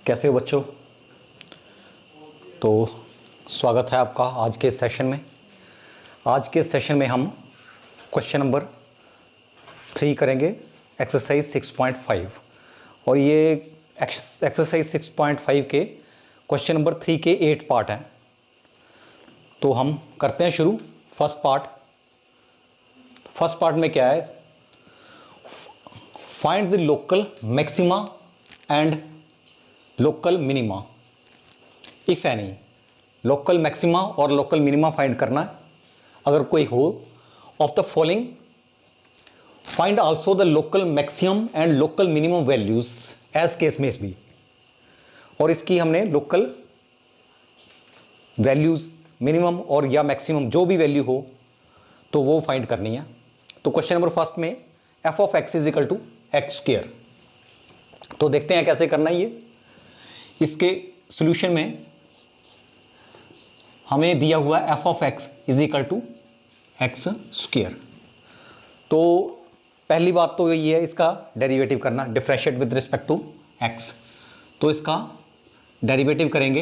कैसे हो बच्चों। तो स्वागत है आपका आज के सेशन में। आज के सेशन में हम क्वेश्चन नंबर 3 करेंगे, एक्सरसाइज 6.5। और ये एक्सरसाइज 6.5 के क्वेश्चन नंबर 3 के 8 पार्ट हैं। तो हम करते हैं शुरू। फर्स्ट पार्ट में क्या है, find the local maxima and local minima if any. Local maxima और लोकल मिनिमा फाइंड करना है अगर कोई हो। Of the following find also the local maximum and local minimum values as case में बी। और इसकी हमने लोकल वैल्यूज मिनिमम और या मैक्सिमम जो भी वैल्यू हो तो वो फाइंड करनी है। तो क्वेश्चन नंबर फर्स्ट में f of x is equal to x square. तो देखते हैं कैसे करना है ये। इसके सॉल्यूशन में हमें दिया हुआ है f of x is equal to x square. तो पहली बात तो ये है इसका डेरिवेटिव करना, differentiate with respect to x. तो इसका डेरिवेटिव करेंगे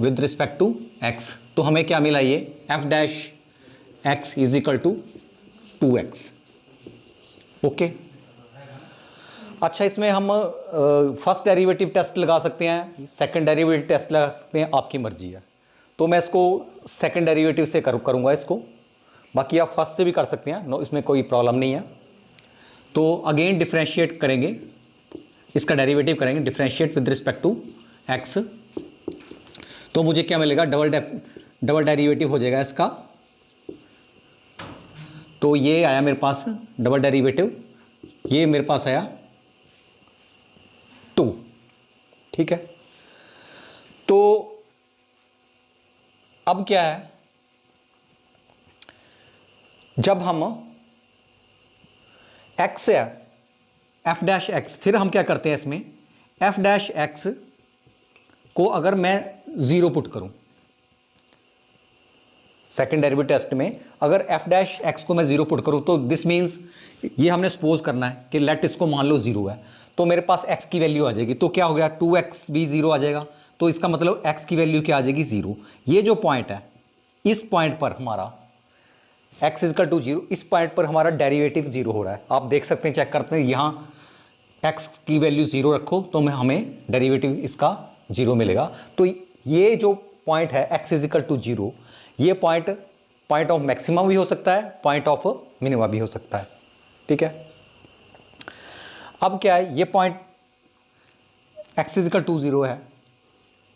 विद रिस्पेक्ट टू एक्स। तो हमें क्या मिला, ये f dash x is equal to 2x। Okay. अच्छा, इसमें हम फर्स्ट डेरिवेटिव टेस्ट लगा सकते हैं, सेकंड डेरिवेटिव टेस्ट लगा सकते हैं, आपकी मर्जी है। तो मैं इसको सेकंड डेरिवेटिव से करूँगा इसको, बाकी आप फर्स्ट से भी कर सकते हैं, नो इसमें कोई प्रॉब्लम नहीं है। तो अगेन डिफरेंशिएट करेंगे, इसका डेरिवेटिव करेंगे, differentiate with respect to x. तो मुझे क्या मिलेगा, डबल डेरिवेटिव हो जाएगा इसका। तो ये आया मेरे पास डबल डेरिवेटिव, ये मेरे पास आया 2। ठीक है। तो अब क्या है, जब हम x है f डैश एक्स, फिर हम क्या करते हैं इसमें f डैश एक्स को अगर मैं 0 पुट करूं, सेकेंड डेरिवेटिव टेस्ट में अगर f डैश एक्स को मैं 0 पुट करूं तो दिस मीन्स ये हमने सपोज करना है कि लेट इसको मान लो 0 है, तो मेरे पास x की वैल्यू आ जाएगी। तो क्या हो गया, 2x भी 0 आ जाएगा। तो इसका मतलब x की वैल्यू क्या आ जाएगी, 0। ये जो पॉइंट है, इस पॉइंट पर हमारा x इक्वल टू 0, इस पॉइंट पर हमारा डेरिवेटिव 0 हो रहा है। आप देख सकते हैं, चेक करते हैं, यहाँ x की वैल्यू 0 रखो तो हमें डेरिवेटिव इसका 0 मिलेगा। तो ये जो पॉइंट है x इक्वल टू 0, ये पॉइंट ऑफ मैक्सिमम भी हो सकता है, पॉइंट ऑफ मिनिमम भी हो सकता है। ठीक है। अब क्या है, ये पॉइंट x इक्वल टू 0 है।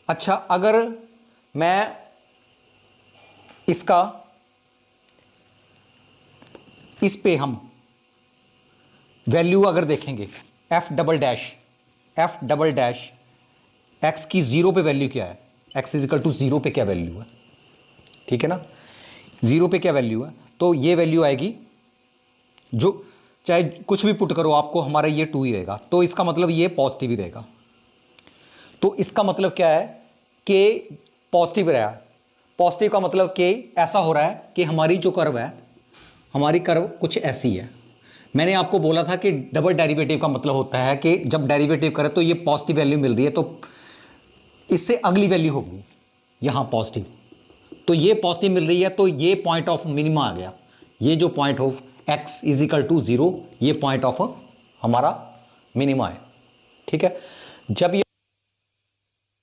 अच्छा, अगर मैं इसका इस पे हम वैल्यू अगर देखेंगे, f डबल डैश x की 0 पे वैल्यू क्या है, x इक्वल टू 0 पे क्या वैल्यू है, ठीक है ना, 0 पे क्या वैल्यू है, तो ये वैल्यू आएगी, जो चाहे कुछ भी पुट करो आपको, हमारा ये 2 ही रहेगा। तो इसका मतलब ये पॉजिटिव ही रहेगा। तो इसका मतलब क्या है कि पॉजिटिव रहा है। पॉजिटिव का मतलब कि ऐसा हो रहा है कि हमारी जो कर्व है, हमारी कर्व कुछ ऐसी है। मैंने आपको बोला था कि डबल डेरिवेटिव का मतलब होता है कि जब डेरिवेटिव करें तो ये पॉजिटिव वैल्यू मिल रही है, तो इससे अगली वैल्यू होगी यहाँ पॉजिटिव। तो ये पॉजिटिव मिल रही है, तो ये पॉइंट ऑफ मिनिमा आ गया। ये जो point of x is equal to 0, ये पॉइंट ऑफ हमारा मिनिमा है। ठीक है। जब ये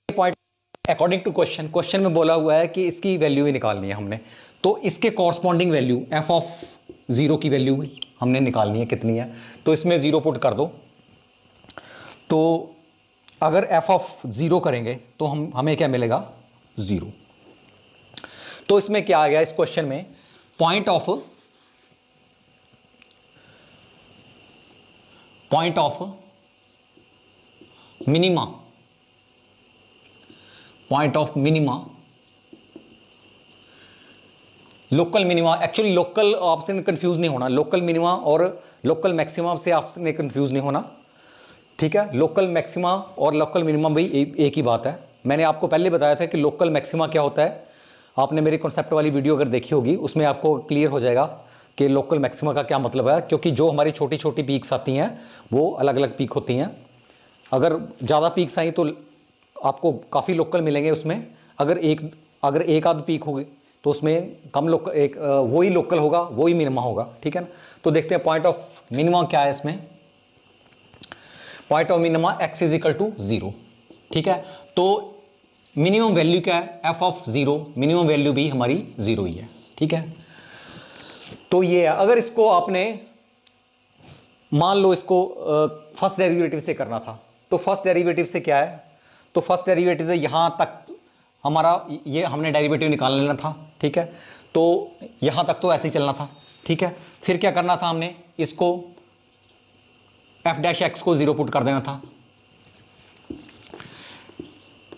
पॉइंट अकॉर्डिंग टू क्वेश्चन में बोला हुआ है कि इसकी वैल्यू ही निकालनी है हमने, तो इसके कॉरस्पॉन्डिंग वैल्यू f ऑफ 0 की वैल्यू हमने निकालनी है, कितनी है। तो इसमें 0 पुट कर दो। तो अगर f ऑफ 0 करेंगे तो हमें क्या मिलेगा, 0। तो इसमें क्या आ गया, इस क्वेश्चन में point of minima, local minima. Actually local आपसे कंफ्यूज नहीं होना, लोकल मिनिमा और लोकल मैक्सिमा से आपने कंफ्यूज नहीं होना। ठीक है। लोकल मैक्सिमा और लोकल मिनिमा भी एक ही बात है। मैंने आपको पहले बताया था कि लोकल मैक्सिमा क्या होता है, आपने मेरी कॉन्सेप्ट वाली वीडियो अगर देखी होगी उसमें आपको क्लियर हो जाएगा कि लोकल मैक्सिमा का क्या मतलब है, क्योंकि जो हमारी छोटी छोटी पीक्स आती हैं वो अलग अलग पीक होती हैं, अगर ज़्यादा पीक्स आई तो आपको काफ़ी लोकल मिलेंगे उसमें, अगर एक आध पीक होगी तो उसमें कम लोकल, एक वही लोकल होगा, वही मिनिमा होगा, ठीक है ना। तो देखते हैं पॉइंट ऑफ मिनिमा क्या है इसमें। Point of minima x is equal to 0, ठीक है। तो मिनिमम वैल्यू क्या है, f ऑफ 0, मिनिमम वैल्यू भी हमारी 0 ही है, ठीक है। तो ये है, अगर इसको आपने मान लो इसको फर्स्ट डेरिवेटिव से करना था, तो फर्स्ट डेरिवेटिव से क्या है, तो फर्स्ट डेरिवेटिव से यहां तक हमारा ये हमने डेरिवेटिव निकाल लेना था, ठीक है। तो यहां तक तो ऐसे ही चलना था, ठीक है। फिर क्या करना था, हमने इसको f डैश एक्स को 0 पुट कर देना था,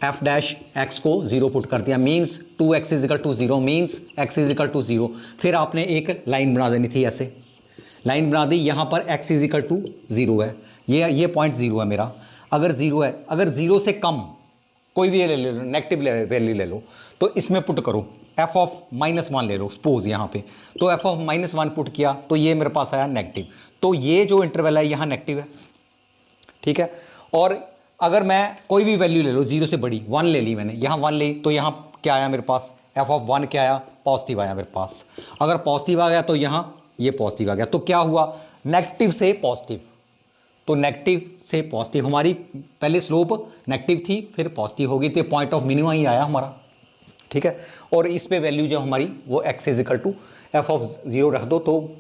f डैश एक्स को 0 पुट कर दिया, means 2x is equal to 0, means x is equal to 0। फिर आपने एक लाइन बना देनी थी, ऐसे लाइन बना दी, यहां पर x इज इक्वल टू 0 है, ये पॉइंट 0 है मेरा। अगर 0 है, अगर 0 से कम कोई भी ले लो, नेगेटिव वैल्यू ले लो, तो इसमें पुट करो f ऑफ -1 ले लो सपोज यहाँ पे, तो f ऑफ -1 पुट किया तो ये मेरे पास आया नेगेटिव। तो ये जो इंटरवल है यहाँ नेगेटिव है, ठीक है। और अगर मैं कोई भी वैल्यू ले लो 0 से बड़ी, 1 ले ली मैंने, यहाँ 1 ले, तो यहाँ क्या आया मेरे पास, f ऑफ 1 क्या आया, पॉजिटिव आया मेरे पास। अगर पॉजिटिव आ गया तो यहाँ ये पॉजिटिव आ गया, तो क्या हुआ, नेगेटिव से पॉजिटिव। तो नेगेटिव से पॉजिटिव, हमारी पहले स्लोप नेगेटिव थी, फिर पॉजिटिव होगी, तो पॉइंट ऑफ मिनिमा ही आया हमारा, ठीक है। और इस पे वैल्यू जो हमारी वो x is equal to f of 0 रख दो, तो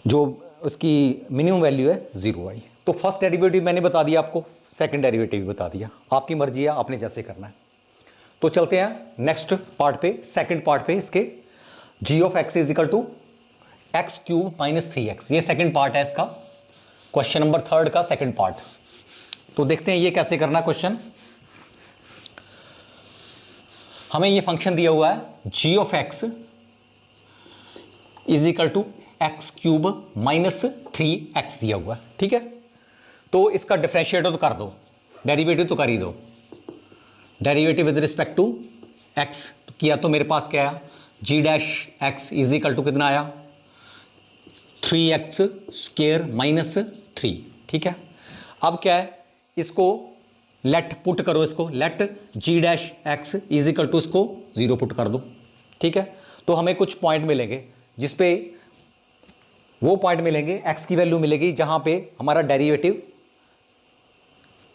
जो उसकी मिनिमम वैल्यू है 0 आई। तो फर्स्ट डेरिवेटिव मैंने बता दिया आपको, सेकंड डेरिवेटिव भी बता दिया, आपकी मर्जी है, आपने जैसे करना है। तो चलते हैं नेक्स्ट पार्ट पे, सेकंड पार्ट पे इसके, g of x is equal to x cube minus 3x, ये सेकंड पार्ट है इसका, क्वेश्चन नंबर 3 का सेकंड पार्ट। तो देखते हैं ये कैसे करना क्वेश्चन। हमें ये फंक्शन दिया हुआ है g of x is equal to x cube minus 3x दिया हुआ है, ठीक है। तो इसका डिफरेंशिएट तो कर दो, डेरिवेटिव तो कर ही दो, derivative with respect to x किया तो मेरे पास क्या आया, g dash x is equal to कितना आया, 3x स्क्वायर माइनस 3, ठीक है। अब क्या है, इसको लेट पुट करो, इसको let g dash x is equal to इसको 0 पुट कर दो, ठीक है। तो हमें कुछ पॉइंट मिलेंगे, जिसपे वो पॉइंट मिलेंगे, x की वैल्यू मिलेगी जहां पे हमारा डेरिवेटिव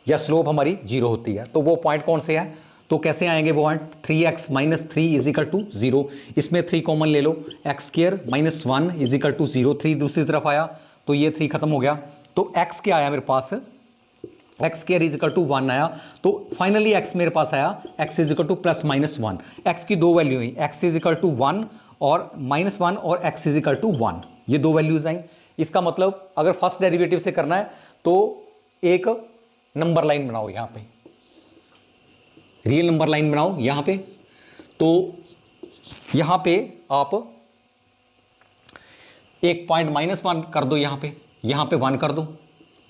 या स्लोप हमारी 0 होती है। तो वो पॉइंट कौन से हैं, तो कैसे आएंगे वो point, 3x minus 3 is equal to 0, इसमें 3 कॉमन ले लो, x square minus 1 is equal to 0, 3 दूसरी तरफ आया तो ये 3 खत्म हो गया। तो x क्या आया मेरे पास, x square is equal to 1 आया। तो फाइनली x मेरे पास आया, x is equal to plus minus 1, x की दो वैल्यू हुई, x इज इक्वल टू 1 और -1 और x इज इक्वल टू 1, ये दो वैल्यूज आई। इसका मतलब अगर फर्स्ट डेरिवेटिव से करना है तो एक नंबर लाइन बनाओ, यहां पे रियल नंबर लाइन बनाओ यहां पे। तो यहां पे आप एक पॉइंट -1 कर दो, यहां पे 1 कर दो,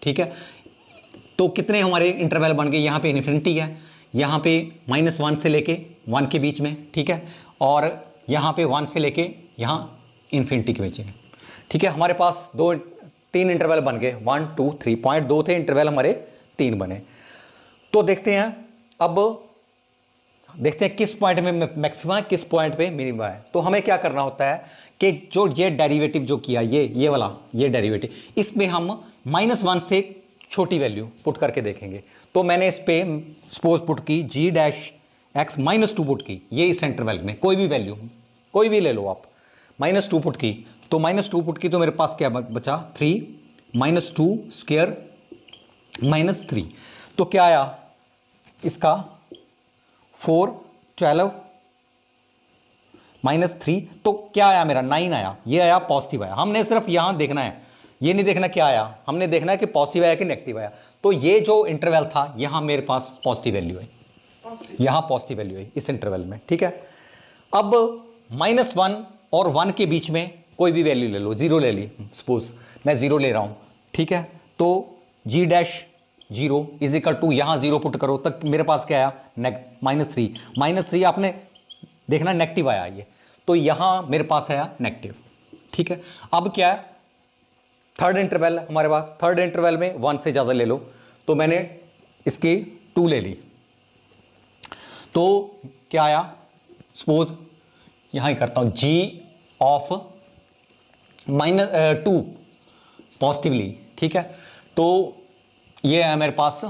ठीक है। तो कितने हमारे इंटरवल बन गए, यहां पे इन्फिनिटी है, यहां पे -1 से लेके 1 के बीच में, ठीक है, और यहां पे 1 से लेके यहां इन्फिनिटी के बीच में, ठीक है। हमारे पास 3 इंटरवल बन गए, 1 2 3, पॉइंट 2 थे, इंटरवल हमारे 3 बने। तो देखते हैं, अब देखते हैं किस पॉइंट में मैक्सिमा है, किस पॉइंट पे मिनिमा है। तो हमें क्या करना होता है कि जो ये डेरिवेटिव जो किया, ये वाला ये डेरिवेटिव, इसमें हम -1 से छोटी वैल्यू पुट करके देखेंगे। तो मैंने इस पे सपोज पुट की g डैश x -2 पुट की, ये इस इंटरवल में कोई भी वैल्यू कोई भी ले लो आप, -2 पुट की, तो -2 पुट की तो मेरे पास क्या बचा, 3 -2 स्क्वायर -3, तो क्या आया इसका 4 12 -3, तो क्या आया मेरा 9 आया, ये आया पॉजिटिव आया। हमने सिर्फ यहां देखना है, ये नहीं देखना क्या आया, हमने देखना है कि पॉजिटिव आया कि नेगेटिव आया। तो ये जो इंटरवल था यहां मेरे पास पॉजिटिव वैल्यू है, यहां पॉजिटिव वैल्यू है इस इंटरवल में, ठीक है। अब -1 और 1 के बीच में कोई भी वैल्यू ले लो, 0 ले ली, सपोज मैं 0 ले रहा हूं, ठीक है। तो g dash 0 is equal to यहां 0 पुट करो, तक मेरे पास क्या आया, -3 आपने देखना नेगेटिव आया ये, तो यहां मेरे पास आया नेगेटिव, ठीक है। अब क्या है, थर्ड इंटरवल हमारे पास, थर्ड इंटरवल में 1 से ज्यादा ले लो, तो मैंने इसकी 2 ले ली, तो क्या आया, सपोज यहां ही करता हूं, g ऑफ -2 पॉजिटिवली, ठीक है। तो ये है मेरे पास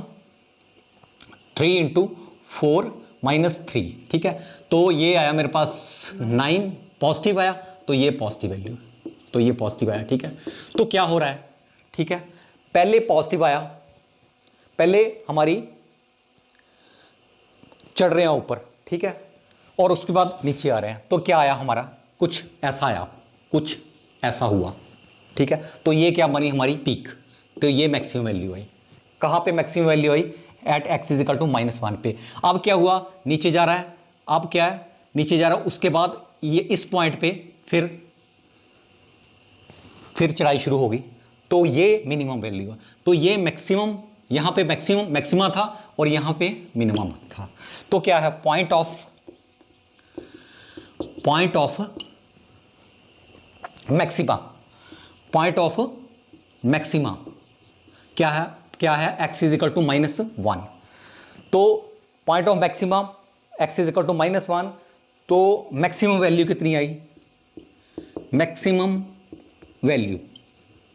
3 × 4 - 3, ठीक है। तो ये आया मेरे पास 9 पॉजिटिव आया, तो ये पॉजिटिव वैल्यू, तो ये पॉजिटिव आया, ठीक है। तो क्या हो रहा है, ठीक है, पहले पॉजिटिव आया, पहले हमारी चढ़ रहे हैं ऊपर, ठीक है, और उसके बाद नीचे आ रहे हैं, तो क्या आया हमारा, कुछ ऐसा आया, कुछ ऐसा हुआ, ठीक है। तो ये क्या बनी हमारी पीक, तो ये मैक्सिमम वैल्यू आई। कहां पे मैक्सिमम वैल्यू आई, एट x = -1 पे। अब क्या हुआ, नीचे जा रहा है, अब क्या है, नीचे जा रहा है, उसके बाद ये इस पॉइंट पे फिर चढ़ाई शुरू होगी, तो ये मिनिमम वैल्यू है। तो ये मैक्सिमम, यहां पे मैक्सिमा था और यहां पे मिनिमम था। तो क्या है, पॉइंट ऑफ मैक्सिमा क्या है x = -1। तो पॉइंट ऑफ मैक्सिमा x = -1, तो मैक्सिमम वैल्यू कितनी आई, मैक्सिमम वैल्यू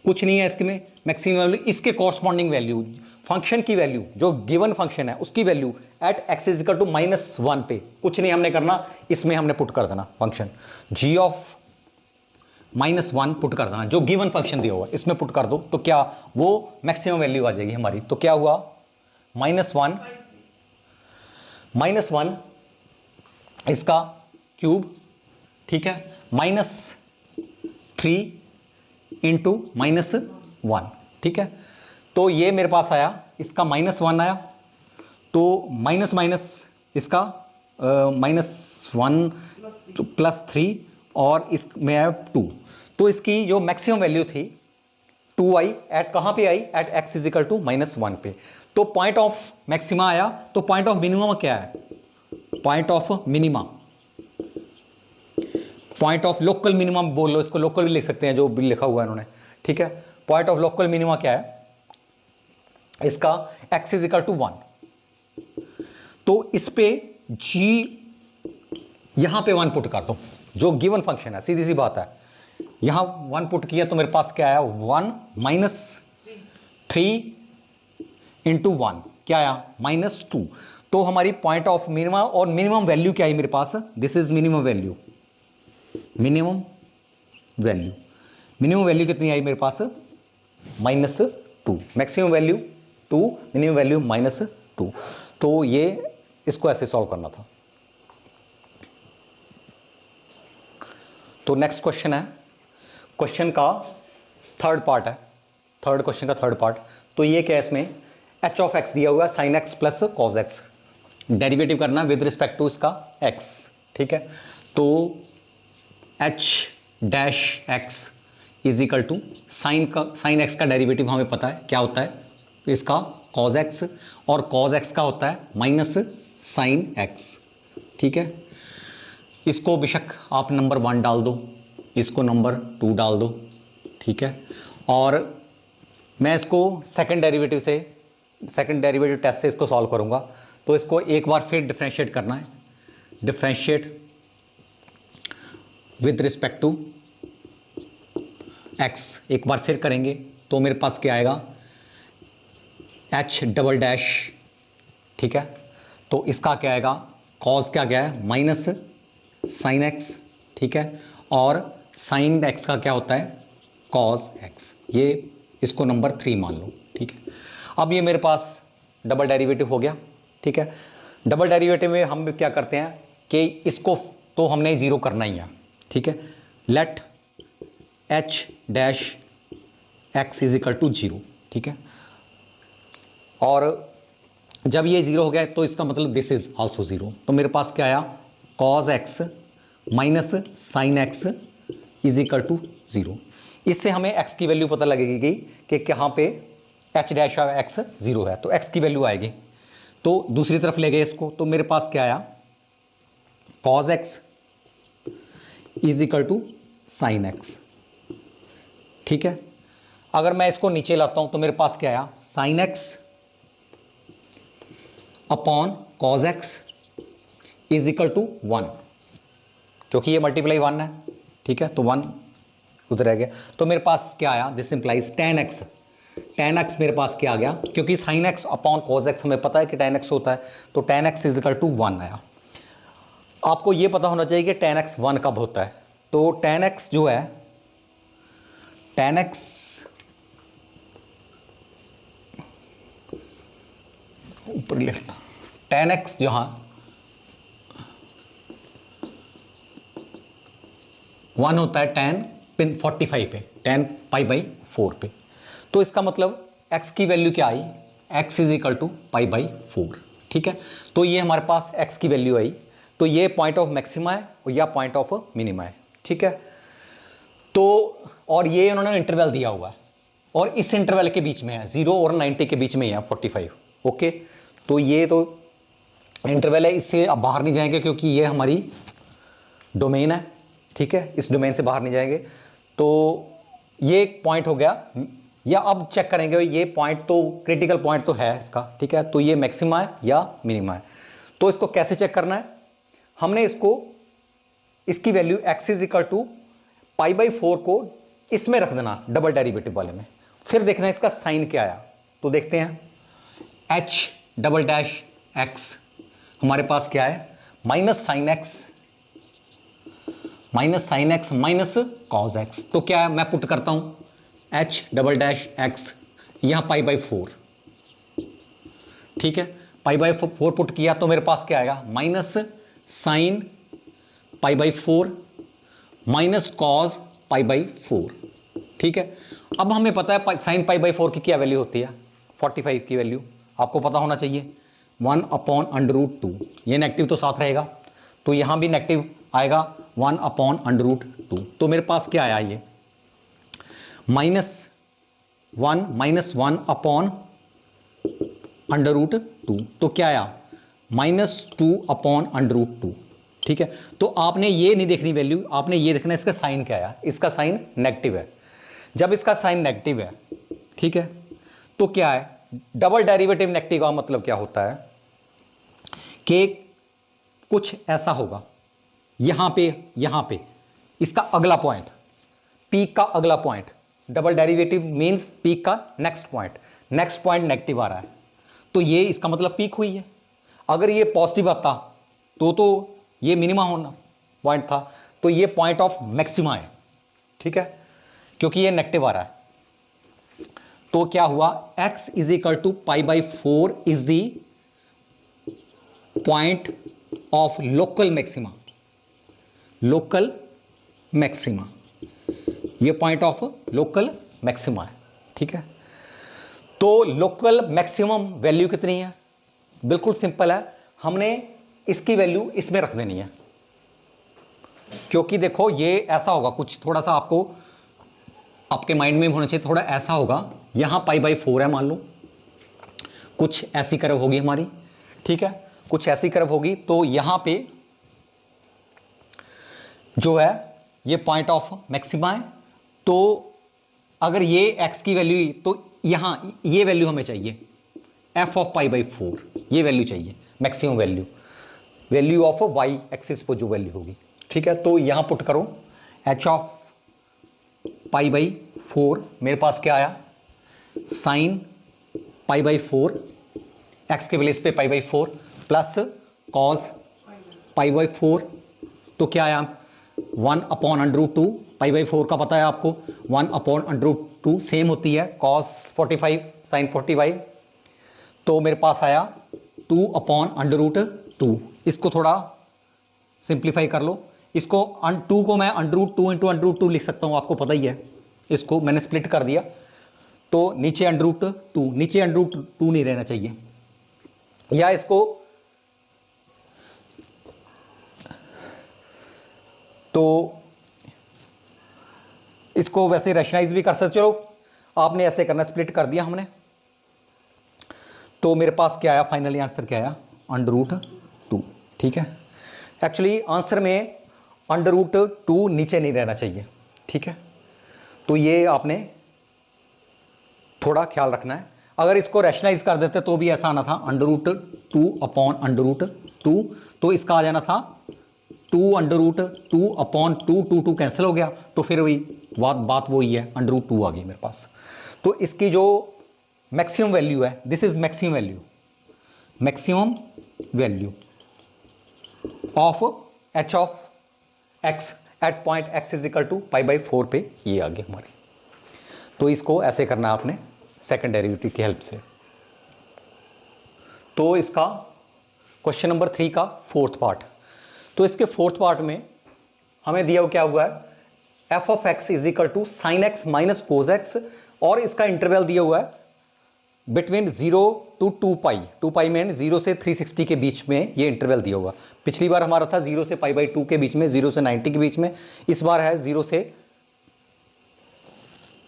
कुछ नहीं है इसमें, मैक्सिमम वैल्यू इसके कॉरस्पॉन्डिंग वैल्यू, फंक्शन की वैल्यू, जो गिवन फंक्शन है उसकी वैल्यू एट x = -1 पे, कुछ नहीं हमने करना, इसमें हमने पुट कर देना फंक्शन g ऑफ -1 पुट कर देना, जो गिवन फंक्शन दिया हुआ इसमें पुट कर दो, तो क्या वो मैक्सिमम वैल्यू आ जाएगी हमारी। तो क्या हुआ, -1 इसका क्यूब, ठीक है, -3 × -1, ठीक है। तो ये मेरे पास आया, इसका -1 आया, तो माइनस इसका -1 +3 और इसमें आया 2, तो इसकी जो मैक्सिमम वैल्यू थी 2 आई, एट कहां पे आई, एट x = -1 पे। तो पॉइंट ऑफ मैक्सिमा आया, तो पॉइंट ऑफ मिनिमम क्या है, point of minima, point of local minimum बोल लो इसको, लोकल भी लिख सकते हैं जो भी लिखा हुआ है इन्होंने, ठीक है। पॉइंट ऑफ लोकल मिनिमा क्या है इसका, x = 1। तो इस पे g यहां पे 1 पुट कर दो, जो गिवन फंक्शन है, सीधी सी बात है, यहां 1 पुट किया तो मेरे पास क्या आया, 1 - 3 × 1 क्या आया, -2। तो हमारी पॉइंट ऑफ मिनिमा और मिनिमम वैल्यू क्या आई मेरे पास, this is minimum value, minimum value कितनी आई मेरे पास, -2, मैक्सिमम वैल्यू 2, मिनिमम वैल्यू -2। तो ये इसको ऐसे सॉल्व करना था। तो नेक्स्ट क्वेश्चन है, क्वेश्चन का थर्ड पार्ट है, थर्ड क्वेश्चन का थर्ड पार्ट। तो ये क्या है, इसमें h ऑफ x दिया हुआ है, sin x + cos x, derivative करना विद रिस्पेक्ट टू इसका x, ठीक है। तो h-x = sin x का डेरिवेटिव हमें पता है क्या होता है, इसका cos x, और cos x का होता है -sin x, ठीक है। इसको बेशक आप नंबर 1 डाल दो, इसको नंबर 2 डाल दो, ठीक है। और मैं इसको सेकंड डेरिवेटिव टेस्ट से इसको सॉल्व करूंगा। तो इसको एक बार फिर डिफरेंशिएट करना है, differentiate with respect to x एक बार फिर करेंगे, तो मेरे पास क्या आएगा, h डबल डैश, ठीक है। तो इसका क्या आएगा, cos क्या है, -sin x, ठीक है, और sin x का क्या होता है, cos x, ये इसको नंबर 3 मान लो, ठीक है। अब ये मेरे पास डबल डेरिवेटिव हो गया, ठीक है। डबल डेरिवेटिव में हम क्या करते हैं कि इसको तो हमने 0 करना ही है, ठीक है। लेट h डैश x = 0, ठीक है। और जब ये 0 हो गया तो इसका मतलब दिस इज आल्सो 0। तो मेरे पास क्या आया, cos x -sin x = 0। इससे हमें x की वैल्यू पता लगेगी कि कहाँ पे h डैश x 0 है, तो x की वैल्यू आएगी। तो दूसरी तरफ ले गए इसको, तो मेरे पास क्या आया, cos x = sin x, ठीक है। अगर मैं इसको नीचे लाता हूं तो मेरे पास क्या आया, sin x upon cos x is equal to 1, क्योंकि ये मल्टीप्लाई 1 है, ठीक है, तो 1 उधर रह गया। तो मेरे पास क्या आया, दिस इंप्लाइज tan x मेरे पास क्या आ गया, क्योंकि sin x upon cos x हमें पता है कि tan x होता है, तो tan x is equal to 1 आया। आपको ये पता होना चाहिए कि tan x 1 कब होता है, तो tan x जो है, tan x ऊपर लिखना, tan x जहां 1 होता है tan पिन 45 पे, tan π/4 पे, तो इसका मतलब x की वैल्यू क्या आई, x इज इक्वल टू π/4, ठीक है। तो ये हमारे पास x की वैल्यू आई, तो ये पॉइंट ऑफ मैक्सिमा है और या पॉइंट ऑफ मिनिमा है, ठीक है। तो और ये उन्होंने इंटरवल दिया हुआ है और इस इंटरवल के बीच में है, 0 और 90 के बीच में ही है 45, ओके। तो ये तो इंटरवल है, इससे अब बाहर नहीं जाएंगे क्योंकि ये हमारी डोमेन है, ठीक है, इस डोमेन से बाहर नहीं जाएंगे। तो ये एक पॉइंट हो गया, या अब चेक करेंगे ये पॉइंट तो क्रिटिकल पॉइंट तो है इसका, ठीक है, तो ये मैक्सिमा है या मिनिमा है। तो इसको कैसे चेक करना है, हमने इसकी value x is equal to π/4 को इसमें रख देना, डबल डेरिवेटिव वाले में, फिर देखना इसका साइन क्या आया। तो देखते हैं, h डबल डैश x हमारे पास क्या है, minus sine x minus cos x, तो क्या है, मैं पुट करता हूं h डबल डैश x यहां π/4, ठीक है, π/4 पुट किया तो मेरे पास क्या आएगा, माइनस साइन π/4 माइनस कॉज π/4, ठीक है। अब हमें पता है साइन π/4 की क्या वैल्यू होती है, 45 की वैल्यू आपको पता होना चाहिए, 1/√2, ये नेगेटिव तो साथ रहेगा, तो यहां भी नेगेटिव आएगा 1/√2, तो मेरे पास क्या आया, ये -1/√2, तो क्या आया, -2/√2, ठीक है। तो आपने ये नहीं देखनी वैल्यू, आपने ये देखना इसका साइन क्या आया, इसका साइन नेगेटिव है। जब इसका साइन नेगेटिव है, ठीक है, तो क्या है, डबल डेरिवेटिव नेगेटिव का मतलब क्या होता है कि कुछ ऐसा होगा, यहां पे इसका अगला पॉइंट, पीक का अगला point, double derivative means peak का नेक्स्ट पॉइंट नेगेटिव आ रहा है, तो ये इसका मतलब पीक हुई है। अगर ये पॉजिटिव आता तो ये मिनिमा होना पॉइंट था, तो ये पॉइंट ऑफ मैक्सिमा है, ठीक है, क्योंकि ये नेगेटिव आ रहा है। तो क्या हुआ, x is equal to π/4 is the point of local maxima, ये पॉइंट ऑफ लोकल मैक्सिमा है, ठीक है। तो लोकल मैक्सिमम वैल्यू कितनी है, बिल्कुल सिंपल है, हमने इसकी वैल्यू इसमें रख देनी है, क्योंकि देखो ये ऐसा होगा, कुछ थोड़ा सा आपके माइंड में होना चाहिए, थोड़ा ऐसा होगा, यहां π/4 है मान लो, कुछ ऐसी कर्व होगी हमारी, ठीक है, कुछ ऐसी कर्व होगी, तो यहां पे जो है ये पॉइंट ऑफ मैक्सिमा है। तो अगर ये x की वैल्यू, तो यहां ये वैल्यू हमें चाहिए, f ऑफ π/4, ये वैल्यू चाहिए, maximum value of y axis पर जो वैल्यू होगी, ठीक है। तो यहां पुट करो h ऑफ π/4, मेरे पास क्या आया, साइन π/4, x के प्लेस पे π/4 प्लस कॉस π/4, तो क्या आया, 1/√2, π/4 का पता है आपको, 1/√2 सेम होती है कॉस 45 साइन 45, तो मेरे पास आया 2/√2। इसको थोड़ा सिंप्लीफाई कर लो, इसको 2 को मैं √2 इंटू √2 लिख सकता हूं, आपको पता ही है, इसको मैंने स्प्लिट कर दिया, तो नीचे √2, नीचे √2 नहीं रहना चाहिए, या इसको तो इसको वैसे रैशनलाइज भी कर सकते, चलो आपने ऐसे करना, स्प्लिट कर दिया हमने, तो मेरे पास क्या आया, फाइनली आंसर क्या आया, √2, ठीक है। एक्चुअली आंसर में √2 नीचे नहीं रहना चाहिए, ठीक है, तो ये आपने थोड़ा ख्याल रखना है। अगर इसको रैशनलाइज कर देते तो भी ऐसा आना था √2 अपॉन √2, तो इसका आ जाना था 2 अपॉन 2 कैंसिल हो गया, तो फिर वही बात वही है, √2 आ गई मेरे पास। तो इसकी जो मैक्सिमम वैल्यू है, this is maximum value of h of x at point x is equal to π/4 पे ये आ गया हमारे। तो इसको ऐसे करना है आपने सेकंड डेरिवेटिव की हेल्प से। तो इसका क्वेश्चन नंबर 3 का फोर्थ पार्ट, तो इसके फोर्थ पार्ट में हमें दिया क्या हुआ है, f of x is equal to sine x minus cos x, और इसका इंटरवल दिया हुआ है बिटवीन 0 to 2π में 0 से 360 के बीच में ये इंटरवल दिया हुआ। पिछली बार हमारा था 0 से π/2 के बीच में, 0 से 90 के बीच में, इस बार है 0 से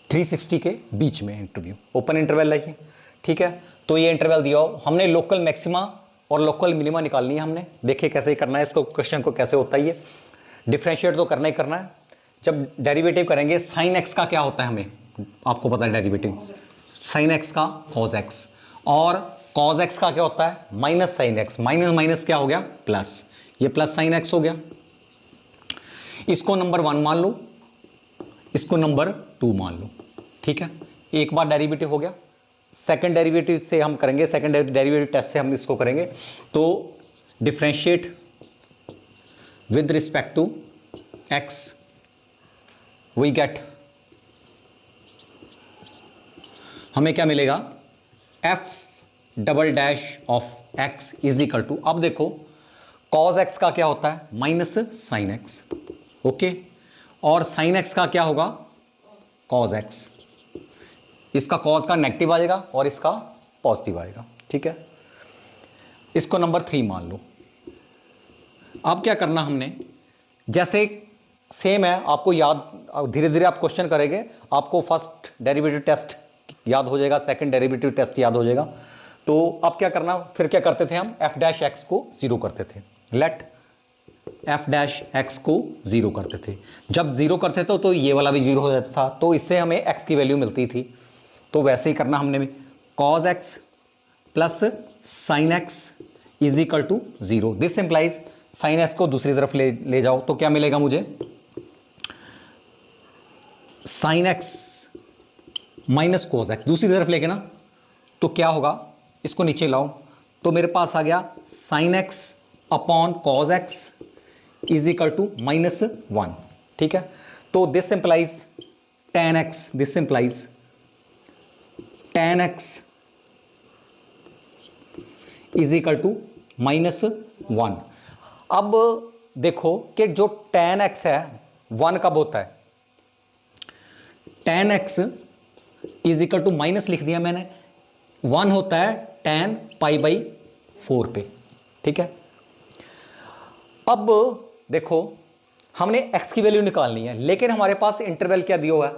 360 के बीच में इंटरव्यू, ओपन इंटरवल है ये, ठीक है। तो ये इंटरवल दिया हो, हमने लोकल मैक्सिमा और लोकल मिनिमा निकालनी है, हमने देखे कैसे करना है इसको, क्वेश्चन को कैसे होता है ये, डिफ्रेंशिएट तो करना ही करना है। जब डेरिवेटिव करेंगे साइन एक्स का क्या होता है हमें आपको पता है, डेरिवेटिव साइन एक्स का कॉस एक्स, और कॉस एक्स का क्या होता है minus sign x, minus minus क्या हो गया प्लस, ये प्लस साइन एक्स हो गया। इसको नंबर 1 मान लो, इसको नंबर 2 मान लो, ठीक है। एक बार डेरिवेटिव हो गया, सेकंड डेरिवेटिव से हम करेंगे, सेकंड डेरिवेटिव टेस्ट से हम इसको करेंगे। तो differentiate with respect to x, we get, हमें क्या मिलेगा, f double dash of x is equal to, अब देखो cos x का क्या होता है माइनस साइन x, ओके, और साइन x का क्या होगा cos x, इसका cos का नेगेटिव आएगा और इसका पॉजिटिव आएगा, ठीक है। इसको नंबर 3 मान लो। अब क्या करना हमने, जैसे सेम है, आपको याद, धीरे धीरे आप क्वेश्चन करेंगे, आपको फर्स्ट डेरिवेटिव टेस्ट याद हो जाएगा, सेकंड डेरिवेटिव टेस्ट याद हो जाएगा। तो अब क्या करना, फिर क्या करते थे हम, f डैश एक्स को 0 करते थे, लेट f डैश एक्स को 0 करते थे। जब 0 करते थे तो ये वाला भी 0 हो जाता था, तो इससे हमें x की वैल्यू मिलती थी। तो वैसे ही करना हमने भी, cos x plus sine x is equal to 0, this implies sine x को दूसरी तरफ ले जाओ, तो क्या मिलेगा मुझे, sine x minus cos x, दूसरी तरफ लेके ना, तो क्या होगा, इसको नीचे लाओ, तो मेरे पास आ गया sine x upon cos x is equal to -1, ठीक है। तो this implies tan x, this implies tan x is equal to -1। अब देखो कि जो tan x है 1 कब होता है, tan x is equal to minus लिख दिया मैंने, 1 होता है tan π/4 पे, ठीक है। अब देखो हमने x की वैल्यू निकालनी है, लेकिन हमारे पास इंटरवल क्या दिया हुआ है,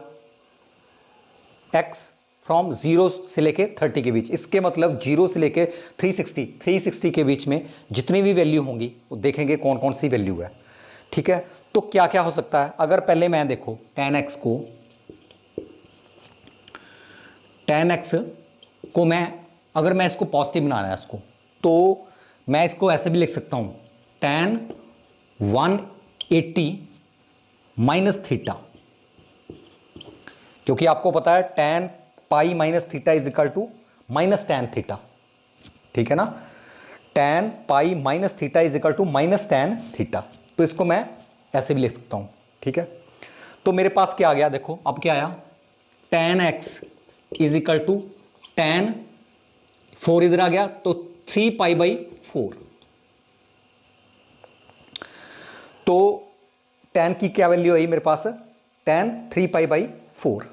x फ्रॉम 0 से लेके 30 के बीच, इसके मतलब 0 से लेके 360 के बीच में जितनी भी वैल्यू होंगी वो देखेंगे कौन कौन सी वैल्यू है, ठीक है। तो क्या क्या हो सकता है, अगर पहले मैं देखो tan x को मैं, अगर मैं इसको पॉजिटिव बनाना है इसको, तो मैं इसको ऐसे भी लिख सकता हूं, tan 180 माइनस थीटा, क्योंकि आपको पता है tan pi minus theta is equal to minus tan theta, ठीक है ना, tan pi minus theta is equal to minus tan theta, तो इसको मैं ऐसे भी लिख सकता हूं, ठीक है। तो मेरे पास क्या आ गया, देखो अब क्या आया, tan x is equal to tan 4 इधर आ गया, तो 3π/4, तो tan की क्या वैल्यू आई मेरे पास, tan 3π/4,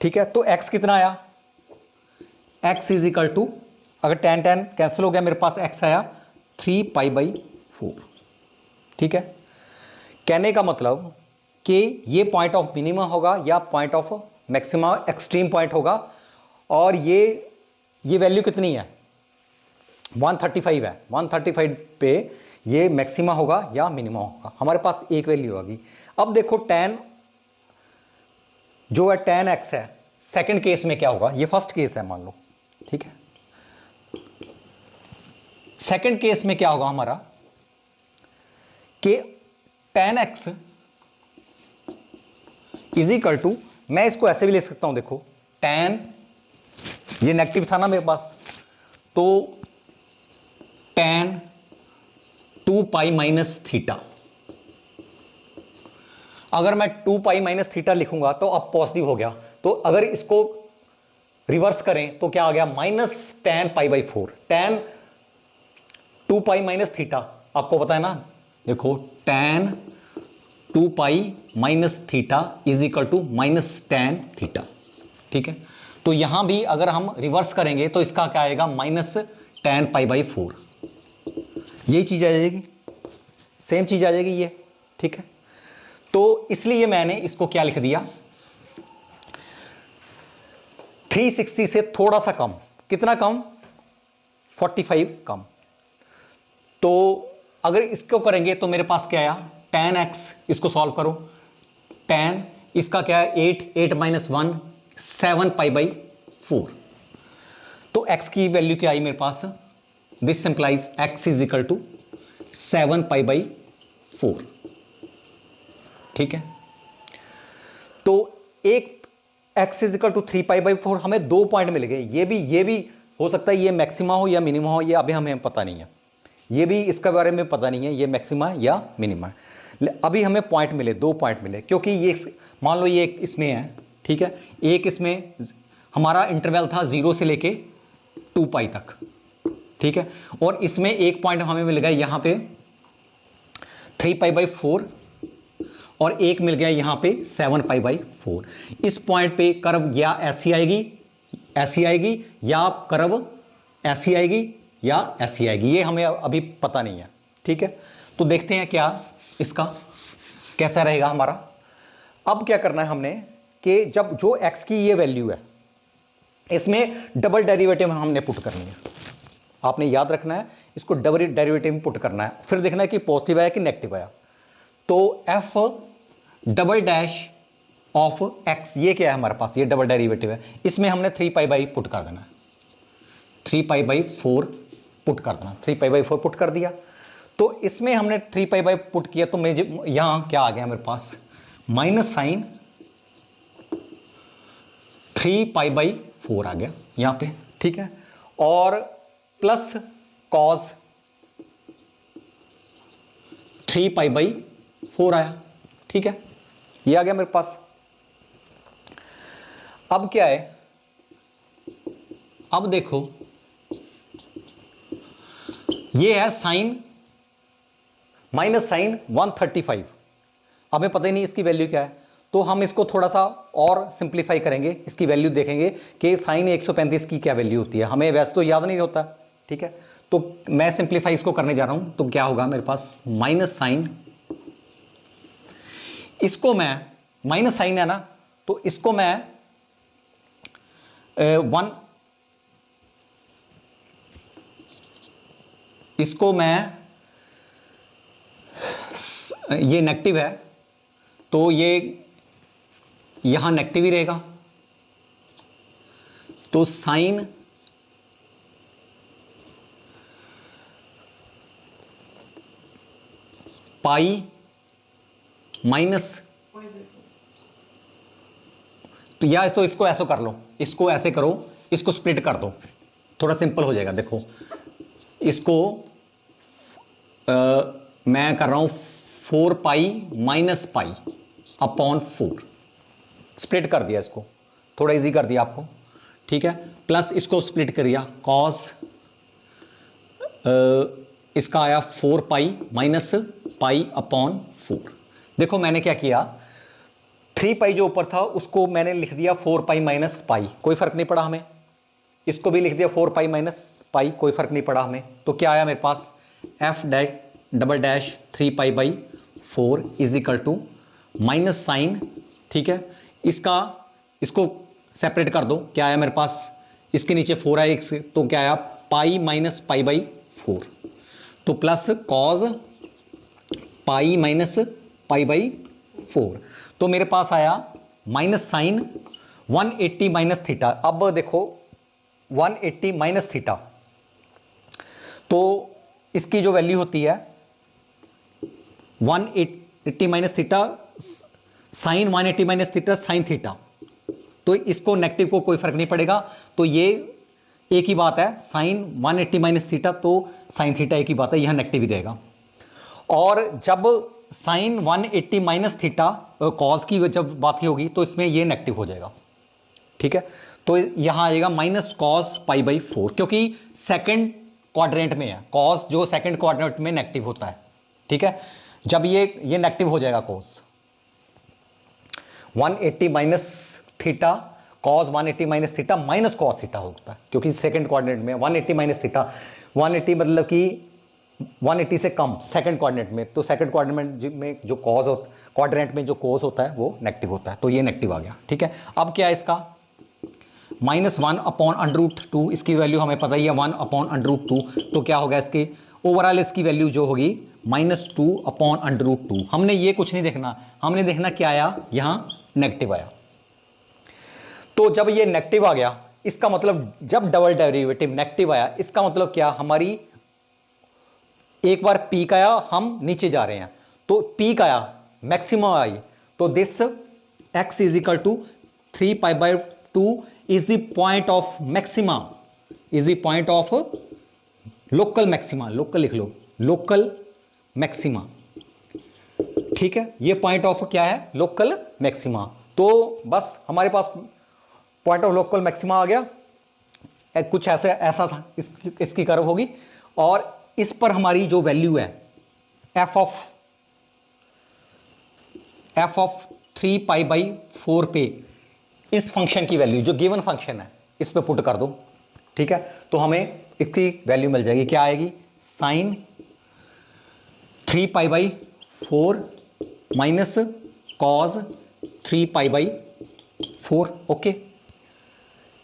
ठीक है। तो x कितना आया, x इज इक्वल टू, अगर tan कैंसिल हो गया, मेरे पास x आया 3π/4, ठीक है। कहने का मतलब कि ये पॉइंट ऑफ मिनिमम होगा या point of maxima, extreme point होगा, और ये वैल्यू कितनी है 135 है, 135 पे ये मैक्सिमा होगा या मिनिमा होगा, हमारे पास एक वैल्यू होगी। अब देखो tan जो है tan x है, सेकंड केस में क्या होगा, ये फर्स्ट केस है मान लो, ठीक है। सेकंड केस में क्या होगा हमारा कि tan x is equal to, मैं इसको ऐसे भी ले सकता हूं, देखो tan, ये नेगेटिव था ना मेरे पास, तो tan 2 पाई माइनस थीटा, अगर मैं 2 पाई माइनस थीटा लिखूंगा तो अब पॉजिटिव हो गया, तो अगर इसको रिवर्स करें तो क्या आ गया, minus tan pi by 4, tan 2 pi minus theta आपको पता है ना, देखो tan 2 pi minus theta is equal to minus tan theta, ठीक है। तो यहां भी अगर हम रिवर्स करेंगे तो इसका क्या आएगा, माइनस tan पाई बाई 4, यही चीज आ जाएगी, सेम चीज आ जाएगी ये, ठीक है। तो इसलिए मैंने इसको क्या लिख दिया, 360 से थोड़ा सा कम, कितना कम, 45 कम। तो अगर इसको करेंगे तो मेरे पास क्या आया, tan x, इसको सॉल्व करो, tan इसका क्या है 8 माइनस 1 7 पाई बाई 4, तो x की वैल्यू क्या आई मेरे पास, this implies x is equal to 7 pi by 4, ठीक है। तो एक x is equal to 3 pi by 4, हमें 2 पॉइंट मिल गए, ये भी हो सकता है ये मैक्सिमा हो या मिनिमा हो, ये अभी हमें पता नहीं है, ये भी इसका बारे में पता नहीं है ये मैक्सिमा या मिनिमा है। अभी हमें पॉइंट मिले, 2 पॉइंट मिले, क्योंकि ये मान लो ये इसमें है, ठीक है, एक इसमें हमारा इंटरवल था 0 से लेके 2 पाई तक, ठीक है, और इसमें एक पॉइंट हमें मिल गया यहां पे 3 पाई बाई 4, और एक मिल गया यहां पे 7 पाई बाई 4। इस पॉइंट पे कर्व या ऐसी आएगी या कर्व ऐसी आएगी या ऐसी आएगी, ये हमें अभी पता नहीं है, ठीक है। तो देखते हैं क्या इसका कैसा रहेगा हमारा। अब क्या करना है हमने कि जब जो x की ये वैल्यू है, इसमें डबल डेरिवेटिव हमने पुट करनी है, आपने याद रखना है, इसको डबल डेरिवेटिव में पुट करना है, फिर देखना है कि पॉजिटिव आया कि नेगेटिव आया। तो f double dash of x, ये क्या है हमारे पास, ये डबल डेरिवेटिव है, इसमें हमने 3 पाई बाई पुट कर देना है, 3 पाई बाई 4 पुट कर देना, 3 पाई बाई 4 पुट कर दिया। तो इसमें हमने 3 पाई बाई पुट किया, तो मुझे यहां क्या आ गया मेरे पास, माइनस साइन 3 पाई बाई 4 आ गया यहां पे, ठीक है, और प्लस कॉस 3 पाई बाई 4 आया, ठीक है, ये आ गया मेरे पास। अब क्या है, अब देखो ये है साइन माइनस साइन 135, हमें पता ही नहीं इसकी वैल्यू क्या है, तो हम इसको थोड़ा सा और सिंप्लीफाई करेंगे, इसकी वैल्यू देखेंगे कि साइन 135 की क्या वैल्यू होती है, हमें वैसे तो याद नहीं होता, ठीक है। तो मैं सिंप्लीफाई इसको करने जा रहा हूं, तो क्या होगा मेरे पास, माइनस साइन, इसको मैं माइनस साइन है ना, तो इसको मैं इसको मैं ये नेगेटिव है तो ये यहां नेगेटिव ही रहेगा, तो साइन पाई माइनस, तो या तो इसको ऐसे कर लो, इसको ऐसे करो, इसको स्प्लिट कर दो, थोड़ा सिंपल हो जाएगा। देखो इसको मैं कर रहा हूं 4 पाई माइनस पाई अपॉन 4, स्प्लिट कर दिया, इसको थोड़ा इजी कर दिया आपको, ठीक है, प्लस इसको स्प्लिट कर दिया, कॉस इसका आया 4 पाई माइनस पाई अपॉन 4। देखो मैंने क्या किया, 3 पाई जो ऊपर था उसको मैंने लिख दिया 4 पाई माइनस पाई, कोई फर्क नहीं पड़ा हमें, इसको भी लिख दिया 4 पाई माइनस पाई, कोई फर्क नहीं पड़ा हमें। तो क्या आया मेरे पास, F double dash 3 pi by 4 is equal to minus sine, ठीक है, इसको सेपरेट कर दो, क्या आया मेरे पास, इसके नीचे 4 आया एक, तो क्या आया पाई माइनस पाई बाई 4, तो plus cos pi minus pi by 4, तो मेरे पास आया माइनस साइन 180 माइनस थीटा। अब देखो 180 माइनस थीटा, तो इसकी जो वैल्यू होती है 180 minus theta sign 180 minus theta sine theta, तो इसको नेगेटिव को कोई फर्क नहीं पड़ेगा, तो ये एक ही बात है, साइन 180 माइनस थीटा तो साइन थीटा एक ही बात है, यहां नेगेटिव ही रहेगा। और जब साइन 180 माइनस थीटा कॉस की जब बात होगी तो इसमें ये नेगेटिव हो जाएगा, ठीक है। तो यहां आएगा माइनस कॉस पाई बाई 4, क्योंकि सेकंड क्वाड्रेंट में है, कॉस जो सेकंड क्वाड्रेंट में नेगेटिव होता है, ठीक है। जब ये नेगेटिव हो जाएगा cos 180 minus theta, cos 180 minus theta minus cos theta होता है, क्योंकि सेकंड क्वाड्रेंट में 180 माइनस थीटा, 180 मतलब कि 180 से कम सेकंड क्वाड्रेंट में, तो सेकंड क्वाड्रेंट में जो कॉस क्वाड्रेंट में जो कॉस होता है वो नेगेटिव होता है, तो ये नेगेटिव आ गया, ठीक है। अब क्या है इसका -1 अपॉन √2, इसकी वैल्यू हमें पता ही है 1 अपॉन √2, तो क्या होगा इसकी ओवरऑल इसकी वैल्यू जो होगी -2 अपॉन √2। हमने ये कुछ नहीं देखना, हमने देखना क्या आया, यहां नेगेटिव आया। तो जब ये नेगेटिव आ गया, इसका मतलब जब डबल डेरिवेटिव नेगेटिव आया, इसका मतलब क्या, हमारी एक बार पीक आया, हम नीचे जा रहे हैं, तो पीक आया, मैक्सिमम आई, तो this x is equal to 3π/2 is the point of maxima, is the point of local maxima, local लिख लो, लोकल मैक्सिमा, ठीक है। ये पॉइंट ऑफ क्या है, लोकल मैक्सिमा। तो बस हमारे पास पॉइंट ऑफ लोकल मैक्सिमा आ गया, कुछ ऐसा था, इसकी कर्व होगी, और इस पर हमारी जो वैल्यू है f ऑफ 3π/4 पे, इस फंक्शन की वैल्यू जो गिवन फंक्शन है इस पे पुट कर दो, ठीक है। तो हमें इसकी वैल्यू मिल जाएगी, क्या आएगी, साइन 3π/4 माइनस कॉस 3π/4, ओके,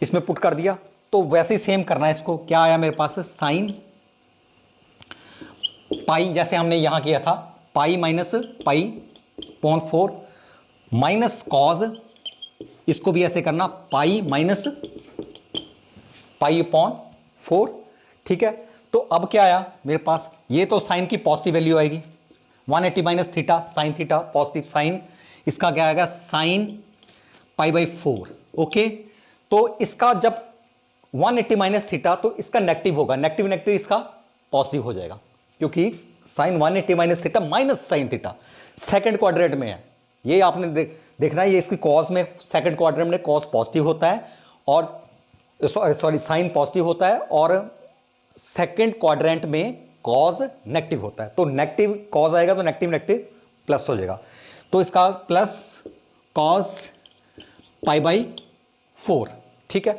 इसमें पुट कर दिया। तो वैसे ही सेम करना है इसको, क्या आया मेरे पास, साइन पाई, जैसे हमने यहां किया था, pi minus pi upon 4 minus cos, इसको भी ऐसे करना, पाई माइनस पाई अपॉन 4, ठीक है। तो अब क्या आया मेरे पास, ये तो साइन की पॉजिटिव वैल्यू आएगी, 180 minus theta sine theta positive sine, इसका क्या आएगा, साइन π/4, ओके। तो इसका जब 180 माइनस थीटा, तो इसका नेगेटिव होगा, नेगेटिव नेगेटिव इसका पॉजिटिव हो जाएगा, क्योंकि sine 180 minus theta minus sine theta second quadrant में है, ये आपने देखना है, ये इसकी कॉस में सेकंड क्वाड्रेंट में कॉस पॉजिटिव होता है, और सॉरी साइन पॉजिटिव होता है, और सेकंड क्वाड्रेंट में कॉस नेगेटिव होता है। तो नेगेटिव कॉस आएगा तो नेगेटिव नेगेटिव प्लस हो जाएगा, तो इसका प्लस कॉस π/4, ठीक है।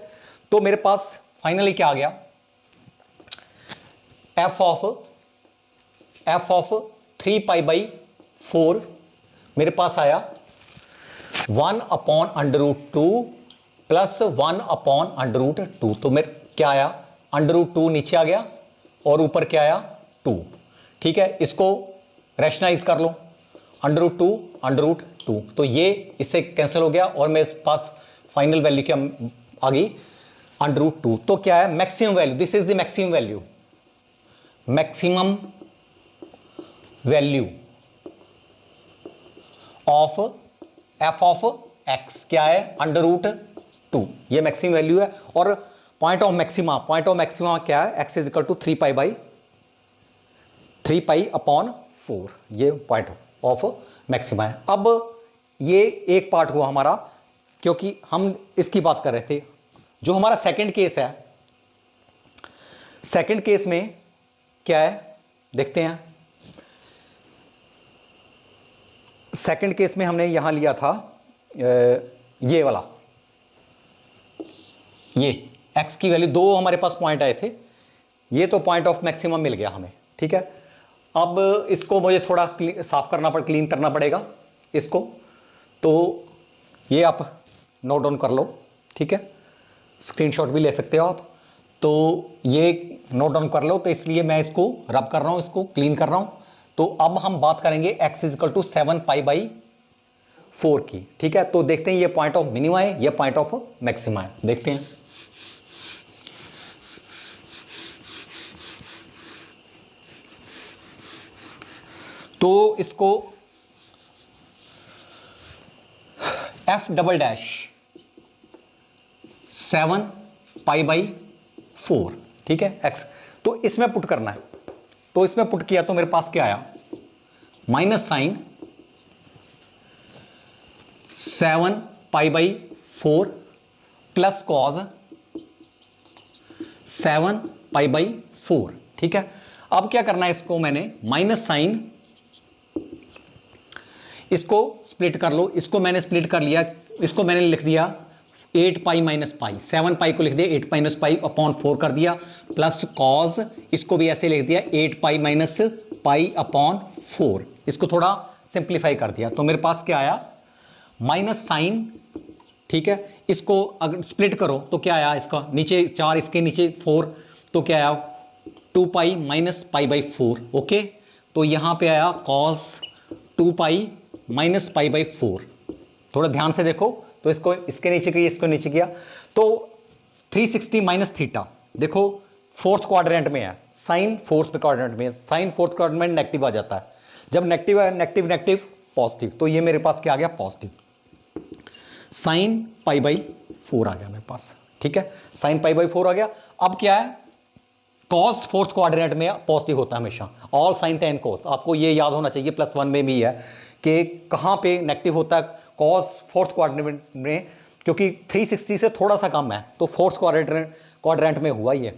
तो मेरे पास फाइनली क्या आ गया, f ऑफ 3π/4 मेरे पास आया 1 अपॉन √2 प्लस 1 अपॉन √2। तो मेरे क्या आया, √2 नीचे आ गया और ऊपर क्या आया 2, ठीक है। इसको रैशनलाइज कर लो, √2 तो ये इससे कैंसिल हो गया, और मेरे पास फाइनल वैल्यू क्या आ गई, √2। तो क्या है, maximum value, this is the maximum value, maximum value of f of x क्या है, √2, ये मैक्सिमम वैल्यू है। और पॉइंट ऑफ मैक्सिमा क्या है, x इज इक्वल टू 3π/4, ये पॉइंट ऑफ मैक्सिमा है। अब ये एक पार्ट हुआ हमारा, क्योंकि हम इसकी बात कर रहे थे। जो हमारा सेकंड केस है, सेकंड केस में क्या है देखते हैं। सेकंड केस में हमने यहां लिया था ये वाला, ये x की वैल्यू, दो हमारे पास पॉइंट आए थे, ये तो पॉइंट ऑफ मैक्सिमम मिल गया हमें, ठीक है। अब इसको मुझे थोड़ा साफ करना क्लीन करना पड़ेगा इसको, तो ये आप नोट डाउन कर लो, ठीक है, स्क्रीनशॉट भी ले सकते हो आप। तो ये नोट डाउन कर लो, तो इसलिए मैं इसको रब कर रहा हूं, इसको क्लीन कर रहा हूं। तो अब हम बात करेंगे x इज इक्वल टू 7π/4 की, ठीक है। तो देखते हैं ये पॉइंट ऑफ मिनिमा है, ये पॉइंट ऑफ मैक्सिमा है, देखते हैं। तो इसको F double dash 7 pi by 4, ठीक है, एक्स। तो इसमें पुट करना है, तो इसमें पुट किया तो मेरे पास क्या आया, minus sine 7 pi by 4 plus cos 7 pi by 4, ठीक है। अब क्या करना है, इसको मैंने माइनस साइन, इसको स्प्लिट कर लो, इसको मैंने स्प्लिट कर लिया, इसको मैंने लिख दिया 8 पाई माइनस पाई, 7 पाई को लिख दिया 8 माइनस पाई अपॉन 4 कर दिया, प्लस कॉज, इसको भी ऐसे लिख दिया 8 पाई माइनस पाई अपॉन 4, इसको थोड़ा सिंप्लीफाई कर दिया। तो मेरे पास क्या आया, माइनस साइन, ठीक है। इसको अगर स्प्लिट करो तो क्या आया, इसका नीचे 4, इसके नीचे 4, तो क्या आया 2 pi minus pi by 4, okay. तो यहां पे आया cos 2 pi minus pi by 4। थोड़ा ध्यान से देखो, तो इसको इसके नीचे किया, इसको नीचे किया, तो 360 माइनस थीटा, देखो फोर्थ क्वाड्रेंट में है, साइन फोर्थ क्वाड्रेंट में है, साइन फोर्थ क्वाड्रेंट में नेगेटिव आ जाता है, जब नेगेटिव है, नेगेटिव नेगेटिव पॉजिटिव, तो ये मेरे पास क्या आ गया, पॉजिटिव, साइन पाई बाई 4 आ गया मेरे पास, ठीक है, साइन पाई बाई 4 आ गया। अब क्या है, कॉस फोर्थ क्वाड्रेंट में पॉजिटिव होता है हमेशा, ऑल साइन टेन कॉस, आपको ये याद होना चाहिए, +1 में भी है कि कहां पे नेगेटिव होता है, कॉस फोर्थ क्वाड्रेंट में, क्योंकि 360 से थोड़ा सा कम है, तो फोर्थ क्वाड्रेंट में हुआ ये,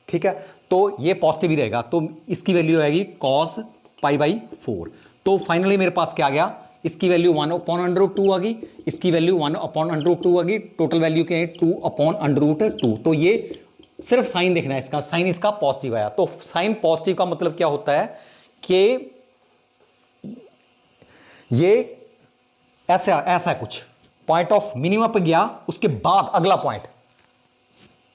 ठीक है। तो ये पॉजिटिव ही रहेगा, तो इसकी वैल्यू आएगी कॉस पाई बाई 4। तो फाइनली मेरे पास क्या आ गया, इसकी वैल्यू 1/√2 आ गई, इसकी वैल्यू 1/√2 आ गई, टोटल वैल्यू क्या है 2/√2। तो ये सिर्फ साइन देखना है इसका, साइन इसका पॉजिटिव आया। तो साइन पॉजिटिव का मतलब क्या होता है कि ये ऐसा ऐसा कुछ पॉइंट ऑफ मिनिमम पे गया, उसके बाद अगला पॉइंट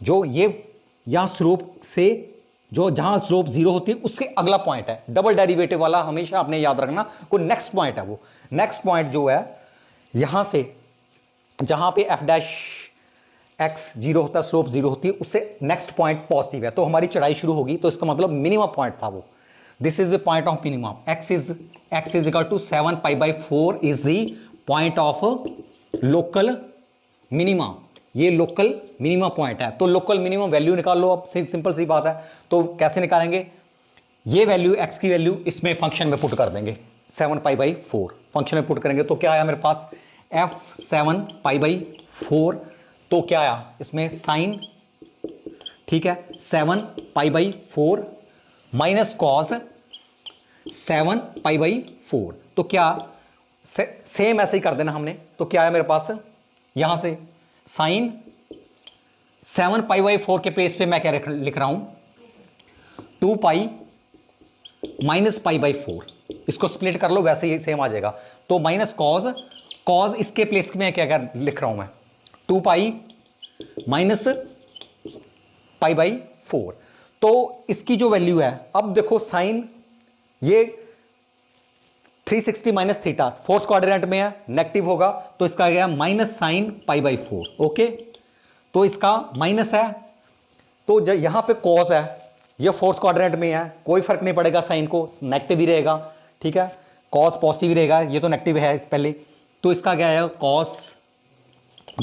जो ये यहां स्लोप से, जो जहां स्लोप 0 होती है उसके अगला पॉइंट है, डबल डेरिवेटिव वाला हमेशा आपने याद रखना, कोई नेक्स्ट पॉइंट है, वो नेक्स्ट पॉइंट जो है यहां से जहां पे f डैश x 0 होता है, स्लोप 0 होती है, उससे नेक्स्ट पॉइंट पॉजिटिव है, तो हमारी चढ़ाई शुरू होगी, तो इसका मतलब मिनिमम पॉइंट था वो, this is the point of minimum, x is equal to 7 pi by 4 is the point of local minimum, ये लोकल मिनिमम पॉइंट है। तो लोकल मिनिमम वैल्यू निकाल लो, अब सिंपल सी बात है, तो कैसे निकालेंगे, ये वैल्यू x की वैल्यू इसमें फंक्शन में पुट कर देंगे, 7 पाई बाई 4 फंक्शन में पुट करेंगे, तो क्या आया मेरे पास f7 पाई बाई 4, तो क्या आया इसमें साइन, ठीक है, 7 pi by 4 minus cos 7 pi by 4, तो क्या सेम ऐसे ही कर देना हमने, तो क्या है मेरे पास यहां से साइन 7 पाई बाई 4 के प्लेस पे मैं क्या लिख रहा हूं 2 पाई माइनस पाई बाई 4, इसको स्प्लिट कर लो वैसे ही सेम आ जाएगा, तो माइनस कॉज इसके प्लेस में क्या लिख रहा हूं मैं 2 पाई माइनस पाई बाई 4। तो इसकी जो वैल्यू है, अब देखो साइन ये 360 माइनस थीटा फोर्थ क्वाड्रेंट में है, नेगेटिव होगा, तो इसका आ गया minus sine pi by 4, okay. तो इसका माइनस है, तो यहां पे कॉस है, ये फोर्थ क्वाड्रेंट में है, कोई फर्क नहीं पड़ेगा, साइन को नेगेटिव ही रहेगा, ठीक है, कॉस पॉजिटिव ही रहेगा, ये तो नेगेटिव है इस पहले, तो इसका क्या है कॉस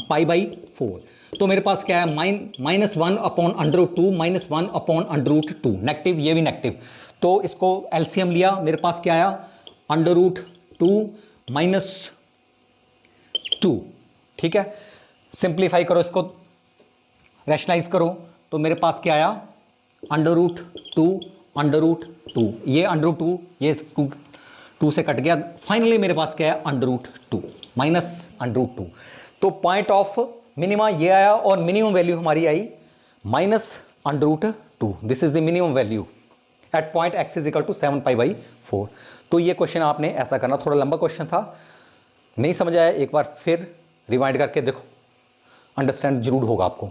पाई बाई 4। तो मेरे पास क्या है -1/√2 -1/√2, नेगेटिव, ये भी नेगेटिव, तो इसको एलसीएम लिया, मेरे पास क्या आया √2 -2, ठीक है। सिंप्लीफाई करो, इसको रैशनलाइज करो, तो मेरे पास क्या आया √2, ये √2, ये 2 से कट गया, फाइनली मेरे पास क्या है √2 माइनस √2। तो पॉइंट ऑफ मिनिमा ये आया, और मिनिमम वैल्यू हमारी आई -√2, this is the minimum value at point x is equal to 7 pi by 4। तो ये क्वेश्चन आपने ऐसा करना, थोड़ा लंबा क्वेश्चन था, नहीं समझ आया एक बार फिर रिवाइंड करके देखो, अंडरस्टैंड जरूर होगा आपको।